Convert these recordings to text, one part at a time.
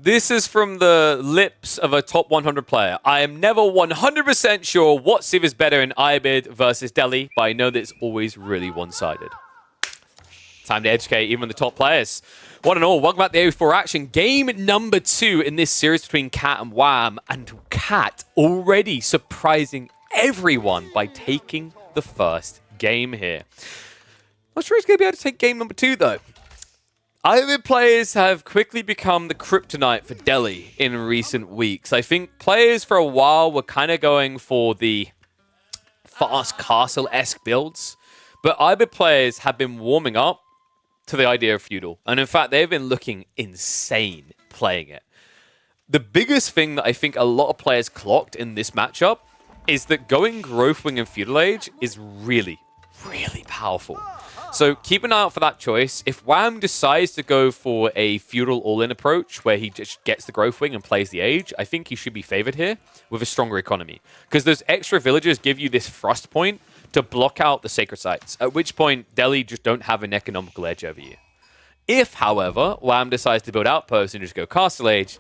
This is from the lips of a top 100 player. I am never 100% sure what civ is better in Ayyubid versus Delhi, but I know that it's always really one-sided. Time to educate even the top players. One and all, welcome back to the A4 action. Game number 2 in this series between Cat and Wham. And Cat already surprising everyone by taking the first game here. Not sure he's going to be able to take game number 2, though. Ayyubid players have quickly become the kryptonite for Delhi in recent weeks. I think players for a while were kind of going for the fast castle-esque builds, but Ayyubid players have been warming up to the idea of Feudal. And in fact, they've been looking insane playing it. The biggest thing that I think a lot of players clocked in this matchup is that going Growth Wing and Feudal Age is really, really powerful. So keep an eye out for that choice. If Wham decides to go for a Feudal all-in approach where he just gets the Growth Wing and plays the Age, I think he should be favored here with a stronger economy. Because those extra villagers give you this thrust point to block out the sacred sites, at which point Delhi just don't have an economical edge over you. If, however, Wham decides to build outposts and just go Castle Age,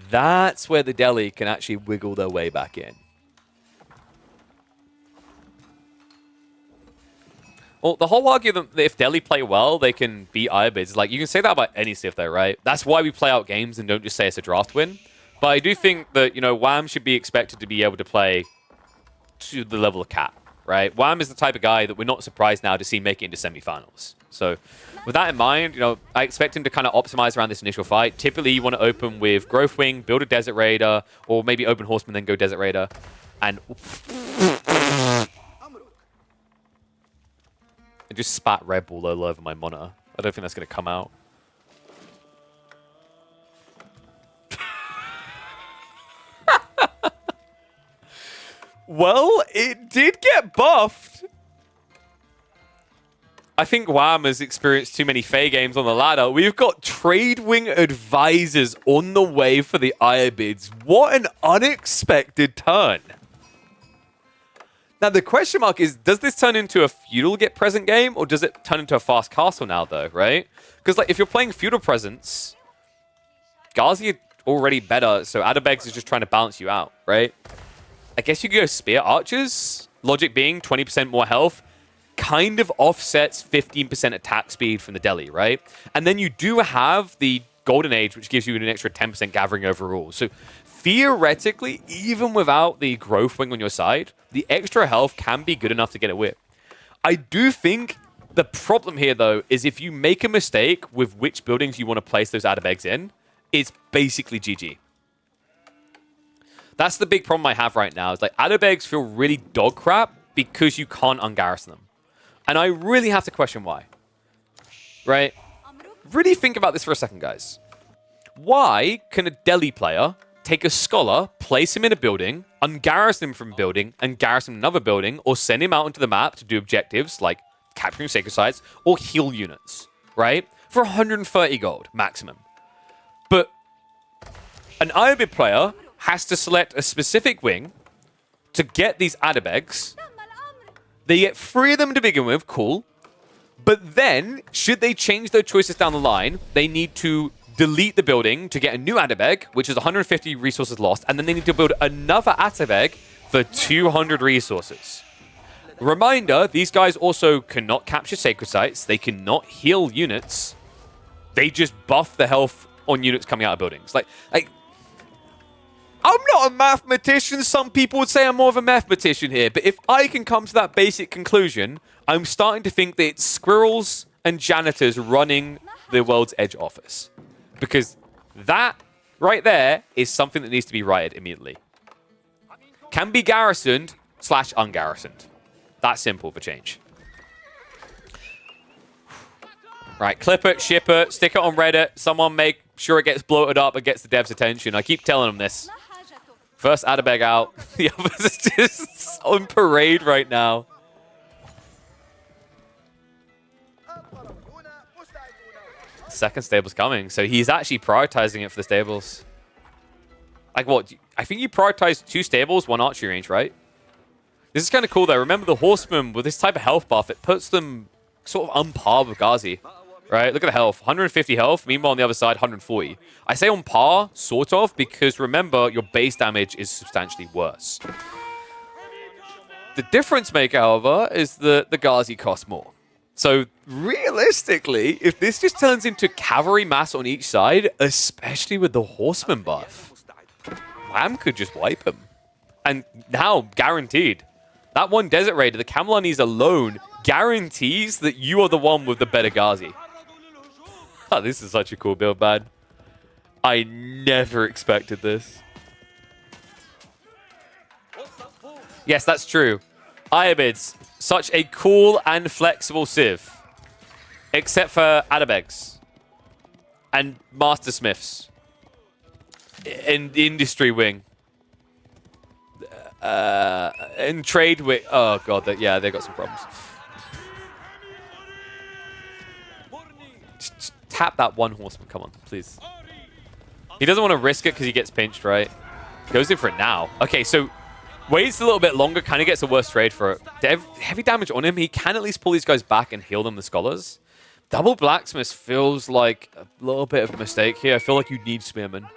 that's where the Delhi can actually wiggle their way back in. Well, the whole argument that if Delhi play well, they can beat Ayyubid is like, you can say that about any civ though, right? That's why we play out games and don't just say it's a draft win. But I do think that, you know, Wham should be expected to be able to play to the level of Cat, right? Wham is the type of guy that we're not surprised now to see make it into semifinals. So with that in mind, you know, I expect him to kind of optimize around this initial fight. Typically, you want to open with Growth Wing, build a Desert Raider, or maybe open Horseman, then go Desert Raider. And I just spat Red Bull all over my monitor. I don't think that's going to come out. Well, it did get buffed. I think Wham has experienced too many Fey games on the ladder. We've got Trade Wing Advisors on the way for the Ayyubids. What an unexpected turn. Now, the question mark is, does this turn into a Feudal get present game, or does it turn into a fast castle now, though, right? Because, like, if you're playing Feudal presence, Ghazi are already better, so Adabegs is just trying to balance you out, right? I guess you could go Spear Archers, logic being 20% more health, kind of offsets 15% attack speed from the Delhi, right? And then you do have the Golden Age, which gives you an extra 10% gathering overall. So theoretically, even without the Growth Wing on your side, the extra health can be good enough to get a whip. I do think the problem here, though, is if you make a mistake with which buildings you want to place those Adabegs in, it's basically GG. That's the big problem I have right now. Is like Adabegs feel really dog crap because you can't ungarrison them. And I really have to question why. Right? Really think about this for a second, guys. Why can a Delhi player take a scholar, place him in a building, ungarrison him from a building, and garrison another building, or send him out into the map to do objectives like capturing sacred sites or heal units, right? For 130 gold maximum. But an Ayyubid player has to select a specific wing to get these Adabegs. They get 3 of them to begin with, cool. But then, should they change their choices down the line, they need to delete the building to get a new Adabeg, which is 150 resources lost, and then they need to build another Adabeg for 200 resources. Reminder, these guys also cannot capture sacred sites, they cannot heal units, they just buff the health on units coming out of buildings. Like I'm not a mathematician, some people would say I'm more of a mathematician here, but if I can come to that basic conclusion, I'm starting to think that it's squirrels and janitors running the World's Edge office. Because that right there is something that needs to be righted immediately. Can be garrisoned / ungarrisoned. That simple for change. Right, clip it, ship it, stick it on Reddit. Someone make sure it gets bloated up and gets the devs' attention. I keep telling them this. First Adabeg out. The others are just on parade right now. Second stable's coming, so he's actually prioritizing it for the stables. Like what? I think you prioritize 2 stables, 1 archery range, right? This is kind of cool though. Remember the horsemen with this type of health buff, it puts them sort of on par with Ghazi. right? Look at the health. 150 health. Meanwhile, on the other side, 140. I say on par, sort of, because remember, your base damage is substantially worse. The difference maker, however, is that the Ghazi costs more. So realistically, if this just turns into cavalry mass on each side, especially with the horseman buff, Wham could just wipe him. And now, guaranteed. That one Desert Raider, the Camelanese alone, guarantees that you are the one with the better Ghazi. Oh, this is such a cool build, man. I never expected this. Yes, that's true. Ayyubid's such a cool and flexible civ. Except for Adabegs. And Master Smiths. In the industry wing. In trade wing. Oh, God. Yeah, they got some problems. Just tap that one horseman. Come on, please. He doesn't want to risk it because he gets pinched, right? Goes in for it now. Okay, so waits a little bit longer, kind of gets a worse trade for it. Heavy damage on him. He can at least pull these guys back and heal them, the scholars. Double blacksmith feels like a little bit of a mistake here. I feel like you need spearmen.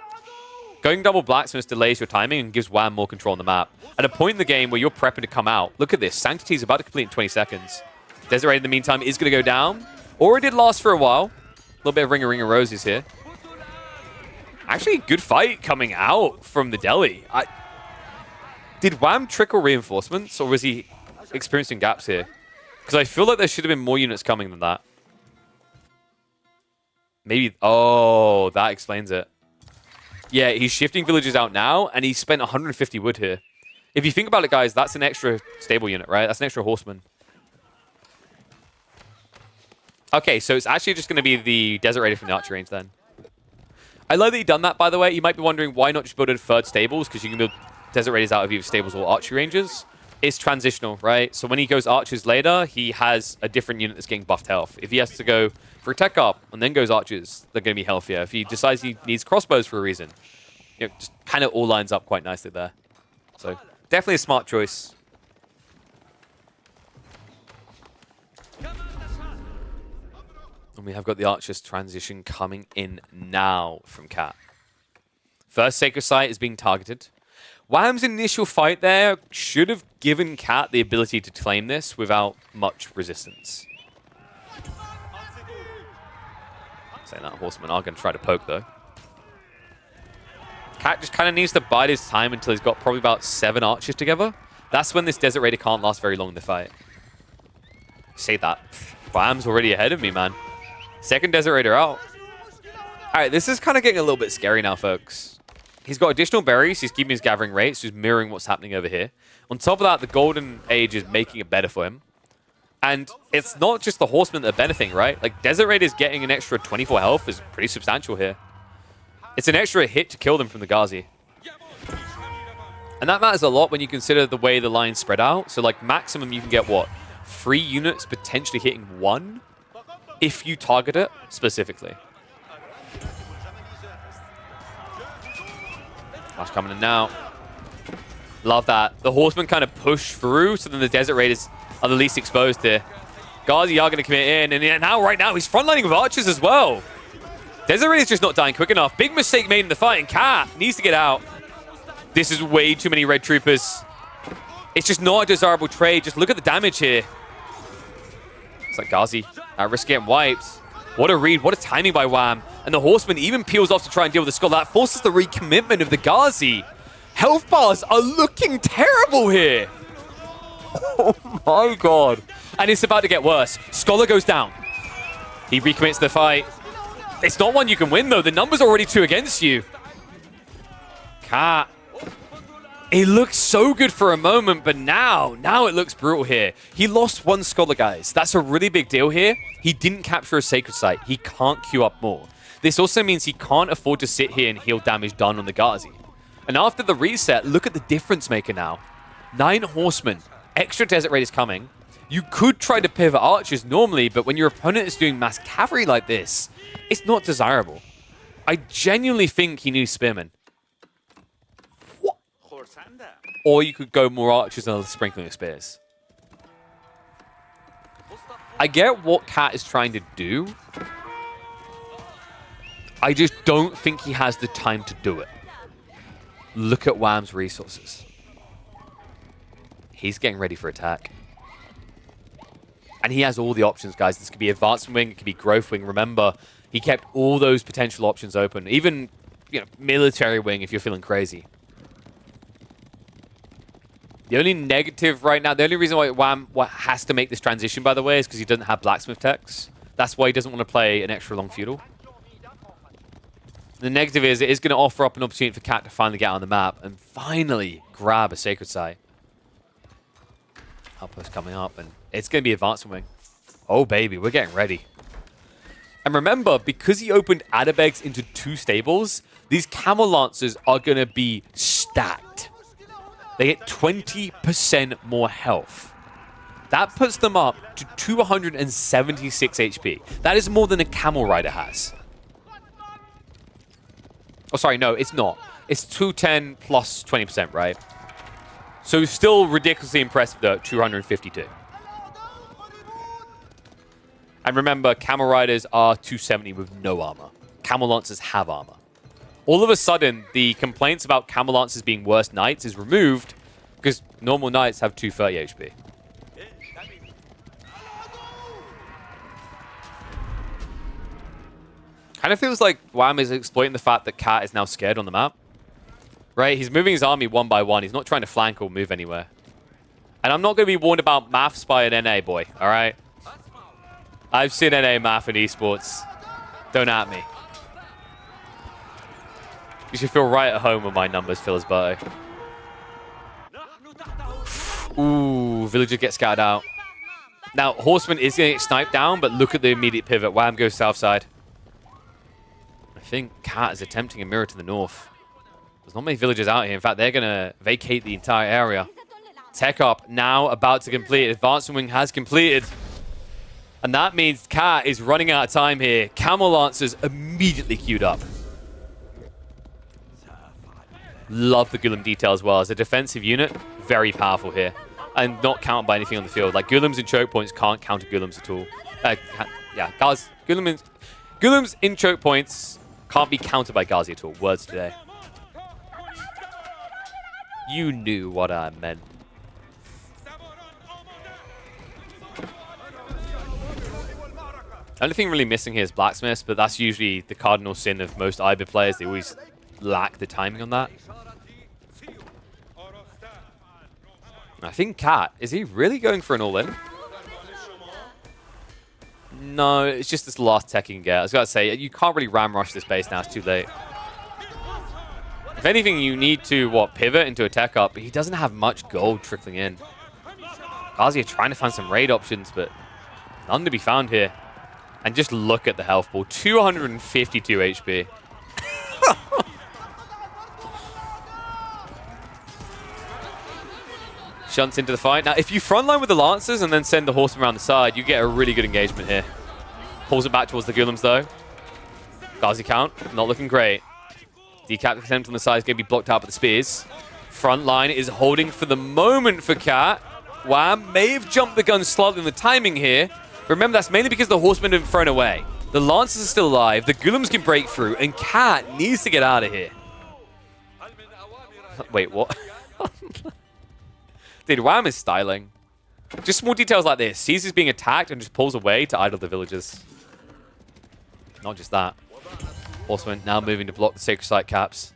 Going double blacksmith delays your timing and gives Wham more control on the map. At a point in the game where you're prepping to come out, look at this. Sanctity is about to complete in 20 seconds. Desert Raid in the meantime is going to go down. Or it did last for a while. A little bit of ring of roses here. Actually, good fight coming out from the Delhi. Did Wham trickle reinforcements, or was he experiencing gaps here? Because I feel like there should have been more units coming than that. Maybe... Oh, that explains it. Yeah, he's shifting villages out now, and he spent 150 wood here. If you think about it, guys, that's an extra stable unit, right? That's an extra horseman. Okay, so it's actually just going to be the Desert Raider from the archery range then. I like that you've done that, by the way. You might be wondering why not just build a third stables, because you can build Desert Raiders out of either stables or archery ranges. It's transitional, right? So when he goes archers later, he has a different unit that's getting buffed health. If he has to go for a tech up and then goes archers, they're going to be healthier. If he decides he needs crossbows for a reason, you know, just kind of all lines up quite nicely there. So definitely a smart choice. And we have got the archers transition coming in now from Cat. First Sacred Site is being targeted. Wham's initial fight there should have given Cat the ability to claim this without much resistance. Saying that horsemen are going to try to poke, though. Cat just kind of needs to bide his time until he's got probably about 7 archers together. That's when this Desert Raider can't last very long in the fight. Say that. Wham's already ahead of me, man. Second Desert Raider out. Alright, this is kind of getting a little bit scary now, folks. He's got additional berries. He's keeping his gathering rates, just mirroring what's happening over here. On top of that, the Golden Age is making it better for him. And it's not just the horsemen that are benefiting, right? Like, Desert Raiders getting an extra 24 health is pretty substantial here. It's an extra hit to kill them from the Ghazi. And that matters a lot when you consider the way the line's spread out. So, like, maximum you can get, what? 3 units potentially hitting 1? If you target it specifically. Flash coming in now. Love that. The horsemen kind of push through, so then the Desert Raiders are the least exposed here. Ghazi are going to commit in, and now, right now, he's frontlining with archers as well. Desert Raider's just not dying quick enough. Big mistake made in the fight, and Cat needs to get out. This is way too many red troopers. It's just not a desirable trade. Just look at the damage here. It's like Ghazi at risk getting wiped. What a read. What a timing by Wham. And the horseman even peels off to try and deal with the skull. That forces the recommitment of the Ghazi. Health bars are looking terrible here. Oh my god. And it's about to get worse. Scholar goes down. He recommits the fight. It's not one you can win, though. The number's already 2 against you. Cat. It looked so good for a moment, but now it looks brutal here. He lost 1 scholar, guys. That's a really big deal here. He didn't capture a sacred site. He can't queue up more. This also means he can't afford to sit here and heal damage done on the Ghazi. And after the reset, look at the difference maker now. 9 horsemen. Extra Desert Raiders coming. You could try to pivot archers normally, but when your opponent is doing mass cavalry like this, it's not desirable. I genuinely think he needs spearmen. What? Or you could go more archers and a sprinkling of spears. I get what Cat is trying to do, I just don't think he has the time to do it. Look at Wham's resources. He's getting ready for attack. And he has all the options, guys. This could be advancement wing, it could be growth wing. Remember, he kept all those potential options open. Even, you know, military wing if you're feeling crazy. The only negative right now, the only reason why Wham has to make this transition, by the way, is because he doesn't have blacksmith techs. That's why he doesn't want to play an extra long feudal. The negative is it is going to offer up an opportunity for Cat to finally get on the map and finally grab a sacred site. Outpost coming up, and it's going to be advancement wing. Oh, baby, we're getting ready. And remember, because he opened Adabegs into 2 stables, these Camel Lancers are going to be stacked. They get 20% more health. That puts them up to 276 HP. That is more than a Camel Rider has. Oh, sorry, no, it's not. It's 210 plus 20%, right? So still ridiculously impressive, though, 252. And remember, Camel Riders are 270 with no armor. Camel Lancers have armor. All of a sudden, the complaints about Camel Lancers being worse knights is removed because normal knights have 230 HP. Kind of feels like Wham is exploiting the fact that Cat is now scared on the map. Right? He's moving his army one by one. He's not trying to flank or move anywhere. And I'm not going to be warned about maths by an NA boy, alright? I've seen NA math in esports. Don't at me. You should feel right at home when my numbers fill his bow. Ooh, villager gets scattered out. Now, Horseman is going to get sniped down, but look at the immediate pivot. Wham goes south side. I think Cat is attempting a mirror to the north. There's not many villagers out here. In fact, they're going to vacate the entire area. Tech up now about to complete. Advancement wing has completed. And that means Cat is running out of time here. Camel Lancers immediately queued up. Love the Gulam detail as well. As a defensive unit, very powerful here. And not countered by anything on the field. Like, Gulams and choke points can't counter Gulams at all. Yeah, Gulams in choke points can't be countered by Ghazi at all. Words today. You knew what I meant. Only thing really missing here is blacksmiths, but that's usually the cardinal sin of most Ayyubid players. They always lack the timing on that. I think Cat, is he really going for an all-in? No, it's just this last tech he can get. I was going to say, you can't really ram rush this base now. It's too late. If anything, you need to, pivot into a tech up. But he doesn't have much gold trickling in. Ghazi are trying to find some raid options, but none to be found here. And just look at the health pool. 252 HP. Shunts into the fight. Now, if you frontline with the Lancers and then send the Horseman around the side, you get a really good engagement here. Pulls it back towards the Gulams, though. Ghazi count. Not looking great. Decap attempt on the side is going to be blocked out by the spears. Front line is holding for the moment for Cat. Wham may have jumped the gun slightly in the timing here. But remember, that's mainly because the Horsemen have been thrown away. The Lancers are still alive. The Gulams can break through. And Cat needs to get out of here. Wait, what? Dude, Wham is styling. Just small details like this. Sees he's being attacked and just pulls away to idle the villagers. Not just that. Horseman now moving to block the Sacred Site caps.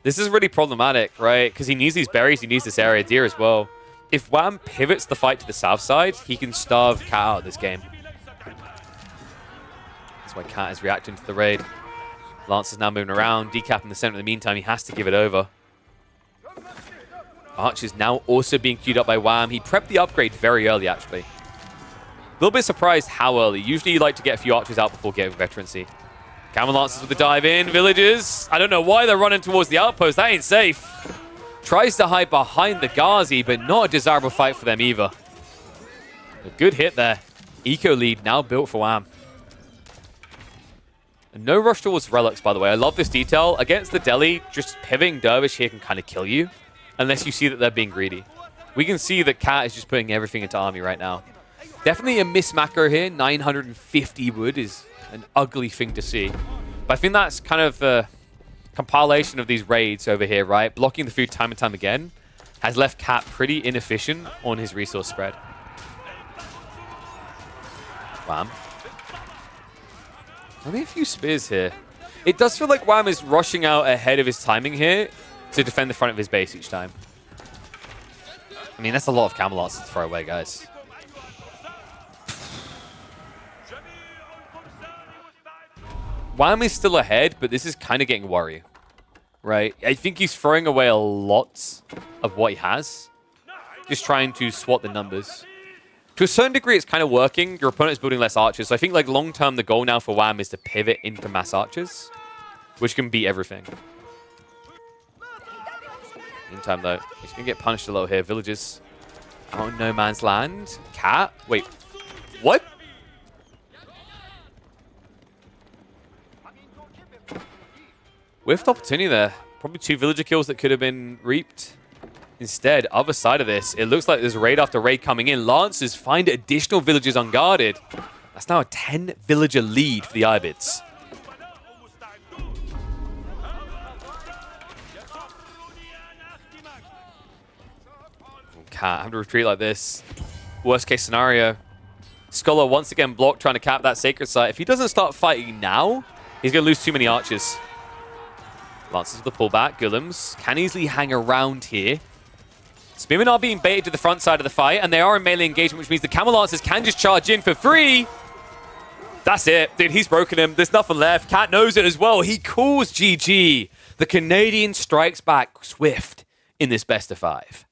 This is really problematic, right? Because he needs these berries, he needs this area deer as well. If Wham pivots the fight to the south side, he can starve Cat out of this game. That's why Cat is reacting to the raid. Lance is now moving around, Decap in the center. In the meantime, he has to give it over. Arch is now also being queued up by Wham. He prepped the upgrade very early, actually. A little bit surprised how early. Usually you like to get a few archers out before getting veterancy. Camel Lancers with the dive in. Villagers, I don't know why they're running towards the outpost. That ain't safe. Tries to hide behind the Ghazi, but not a desirable fight for them either. A good hit there. Eco lead now built for Wham. And no rush towards relics, by the way. I love this detail. Against the Delhi, just pivoting Dervish here can kind of kill you. Unless you see that they're being greedy. We can see that Cat is just putting everything into army right now. Definitely a miss macro here. 950 wood is an ugly thing to see. But I think that's kind of the compilation of these raids over here, right? Blocking the food time and time again has left Cat pretty inefficient on his resource spread. Wham. Only a few spears here. It does feel like Wham is rushing out ahead of his timing here to defend the front of his base each time. I mean, that's a lot of Camelots to throw away, guys. Wham is still ahead, but this is kind of getting worrying, right? I think he's throwing away a lot of what he has. Just trying to swat the numbers. To a certain degree, it's kind of working. Your opponent is building less archers. So I think, like, long-term, the goal now for Wham is to pivot into mass archers, which can beat everything. Meantime, though, he's going to get punished a little here. Villagers out in no man's land. Cat? Wait. What? Whiffed opportunity there. Probably 2 villager kills that could have been reaped. Instead, other side of this, it looks like there's raid after raid coming in. Lancers find additional villagers unguarded. That's now a 10 villager lead for the Ayyubids. Can't have to retreat like this. Worst case scenario. Scholar once again blocked, trying to cap that sacred site. If he doesn't start fighting now, he's going to lose too many archers. Lancers with the pullback. Gullums can easily hang around here. Spearmen are being baited to the front side of the fight, and they are in melee engagement, which means the Camel Lancers can just charge in for free. That's it. Dude, he's broken him. There's nothing left. Cat knows it as well. He calls GG. The Canadian strikes back swift in this best of 5.